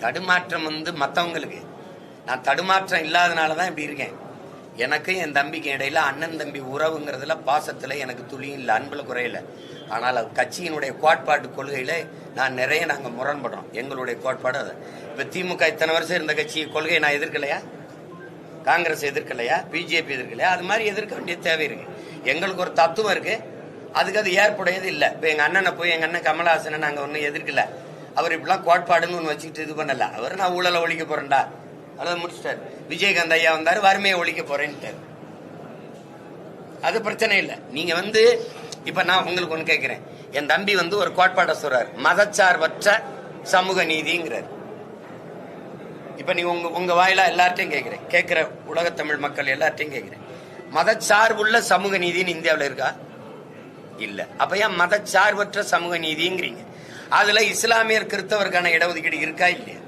தடுமாற்றம் மற்றவங்களுக்கு, நான் தடுமாற்றம் இல்லாதனாலதான் இப்படி இருக்கேன். எனக்கும் என் தம்பிக்கு இடையில அண்ணன் தம்பி உறவுங்கிறதுல பாசத்துல எனக்கு துளியும் இல்லை, அன்புல குறையில. ஆனால் கட்சியினுடைய கோட்பாட்டு கொள்கையில நாங்க முரண்படுறோம். எங்களுடைய கோட்பாடு அது. இப்ப திமுக இத்தனை வருஷம் இருந்த கட்சி கொள்கையை நான் எதிர்க்கலையா? காங்கிரஸ் எதிர்க்கலையா? பிஜேபி எதிர்க்கலையா? அது மாதிரி எதிர்க்க வேண்டிய தேவை இருக்கு. எங்களுக்கு ஒரு தத்துவம் இருக்கு, அதுக்கு அது ஏற்புடையது இல்லை. இப்ப எங்க அண்ணனை போய் எங்க அண்ணன் கமலஹாசனை நாங்க ஒன்னும் எதிர்க்கல. அவர் இப்படிலாம் கோட்பாடுன்னு ஒன்று வச்சுக்கிட்டு இது பண்ணல. அவர் நான் ஊழலை ஒழிக்க போறேன்டா அதை முடிச்சிட்டாரு. விஜயகாந்த் ஐயா வந்தாரு, வறுமையை ஒழிக்க போறேன்ட்டு. அது பிரச்சனை இல்லை. நீங்க இப்ப நான் உங்களுக்கு ஒண்ணு கேட்கிறேன். என் தம்பி ஒரு கோட்பாட்டை சொல்றாரு, மதச்சார்பற்ற சமூக நீதிங்கிறார். இப்ப நீங்க உங்க வாயிலா எல்லார்ட்டையும் கேட்கிற உலக தமிழ் மக்கள் எல்லார்ட்டையும் கேட்கிறேன், மதச்சார்புள்ள சமூக நீதினு இந்தியாவில் இருக்கா? இல்ல. அப்ப ஏன் மதச்சார்பற்ற சமூக நீதிங்கிறீங்க? அதுல இஸ்லாமியர் கிறிஸ்தவருக்கான இடஒதுக்கீடு இருக்கா இல்லையா?